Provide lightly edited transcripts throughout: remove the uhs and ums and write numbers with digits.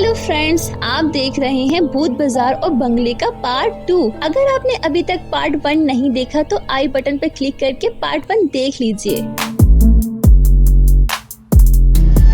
Hello friends, आप देख रहे हैं भूत बाजार और बंगले का पार्ट 2। अगर आपने अभी तक पार्ट 1 नहीं देखा तो आई बटन पर क्लिक करके पार्ट 1 देख लीजिए।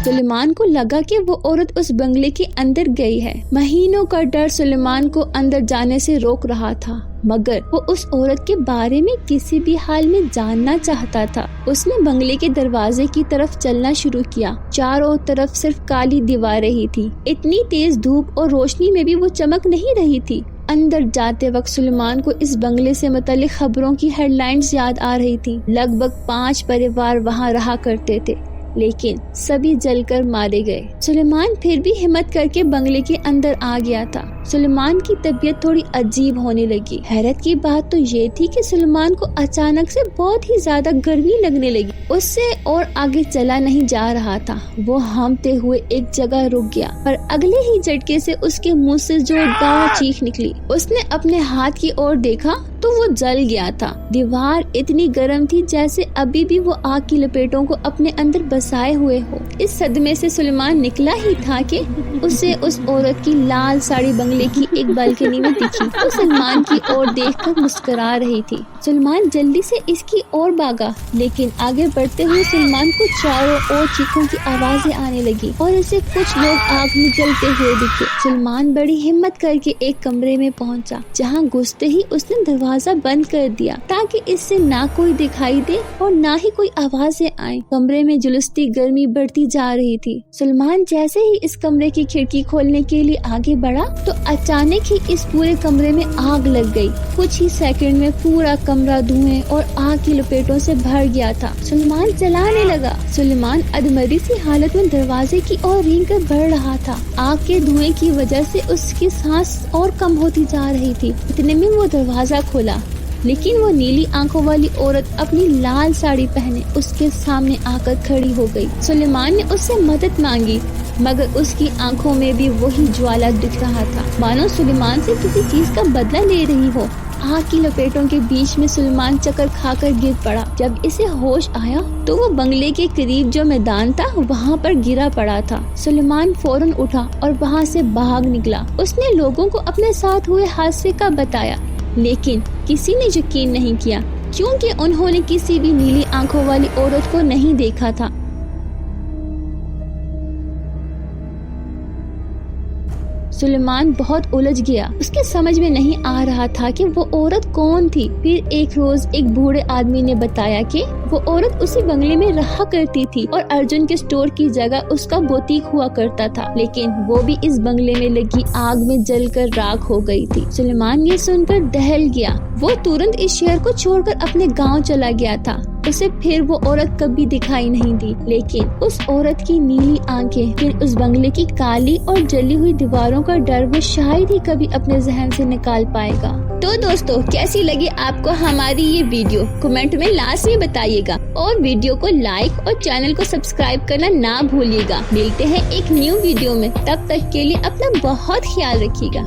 सुलेमान को लगा कि वो औरत उस बंगले के अंदर गई है। महीनों का डर सुलेमान को अंदर जाने से रोक रहा था, मगर वो उस औरत के बारे में किसी भी हाल में जानना चाहता था। उसने बंगले के दरवाजे की तरफ चलना शुरू किया। चारों तरफ सिर्फ काली दीवारें ही थी। इतनी तेज धूप और रोशनी में भी वो चमक नहीं रही थी। अंदर जाते वक्त सुलेमान को इस बंगले से मुतालिक खबरों की हेडलाइंस याद आ रही थी। लगभग 5 परिवार वहाँ रहा करते थे, लेकिन सभी जलकर मारे गए। सुलेमान फिर भी हिम्मत करके बंगले के अंदर आ गया था। सुलेमान की तबीयत थोड़ी अजीब होने लगी। हैरत की बात तो ये थी कि सुलेमान को अचानक से बहुत ही ज्यादा गर्मी लगने लगी। उससे और आगे चला नहीं जा रहा था। वो हांफते हुए एक जगह रुक गया, पर अगले ही झटके से उसके मुंह से जोरदार चीख निकली। उसने अपने हाथ की ओर देखा तो वो जल गया था। दीवार इतनी गर्म थी जैसे अभी भी वो आग की लपेटों को अपने अंदर बसाए हुए हो। इस सदमे से सुलेमान निकला ही था कि उसे उस औरत की लाल साड़ी बंगले की एक बालकनी में दिखी। वो सुलेमान की ओर देखकर मुस्कुरा रही थी। सुलेमान जल्दी से इसकी ओर भागा, लेकिन आगे बढ़ते हुए सुलेमान को चारों ओर चीखों की आवाजें आने लगी और इसे कुछ लोग आग में जलते हुए दिखे। सुलेमान बड़ी हिम्मत करके एक कमरे में पहुंचा, जहां घुसते ही उसने दरवाजा बंद कर दिया ताकि इससे ना कोई दिखाई दे और ना ही कोई आवाजें आए। कमरे में जुलसती गर्मी बढ़ती जा रही थी। सुलेमान जैसे ही इस कमरे की खिड़की खोलने के लिए आगे बढ़ा तो अचानक ही इस पूरे कमरे में आग लग गई। कुछ ही सेकंड में पूरा कमरा धुएं और आग की लपेटों से भर गया था। सुलेमान जलाने लगा। सुलेमान अधमरी सी हालत में दरवाजे की ओर रेंग कर बढ़ रहा था। आग के धुएं की वजह से उसकी सांस और कम होती जा रही थी। इतने में वो दरवाजा खोला, लेकिन वो नीली आंखों वाली औरत अपनी लाल साड़ी पहने उसके सामने आकर खड़ी हो गई। सुलेमान ने उससे मदद मांगी, मगर उसकी आंखों में भी वही ज्वाला दिख रहा था, मानो सुलेमान से किसी चीज का बदला ले रही हो। आग की लपेटों के बीच में सुलेमान चक्कर खाकर गिर पड़ा। जब इसे होश आया तो वो बंगले के करीब जो मैदान था वहाँ पर गिरा पड़ा था। सुलेमान फौरन उठा और वहाँ से भाग निकला। उसने लोगों को अपने साथ हुए हादसे का बताया, लेकिन किसी ने यकीन नहीं किया, क्योंकि उन्होंने किसी भी नीली आंखों वाली औरत को नहीं देखा था। सुलेमान बहुत उलझ गया। उसके समझ में नहीं आ रहा था कि वो औरत कौन थी। फिर एक रोज एक बूढ़े आदमी ने बताया कि वो औरत उसी बंगले में रहा करती थी और अर्जुन के स्टोर की जगह उसका बुटीक हुआ करता था, लेकिन वो भी इस बंगले में लगी आग में जलकर राख हो गई थी। सुलेमान ये सुनकर दहल गया। वो तुरंत इस शहर को छोड़कर अपने गाँव चला गया था। उसे फिर वो औरत कभी दिखाई नहीं दी, लेकिन उस औरत की नीली आंखें, फिर उस बंगले की काली और जली हुई दीवारों का डर वो शायद ही कभी अपने जहन से निकाल पाएगा। तो दोस्तों, कैसी लगी आपको हमारी ये वीडियो? कमेंट में लास्ट में बताइएगा और वीडियो को लाइक और चैनल को सब्सक्राइब करना ना भूलिएगा। मिलते हैं एक न्यू वीडियो में, तब तक के लिए अपना बहुत ख्याल रखिएगा।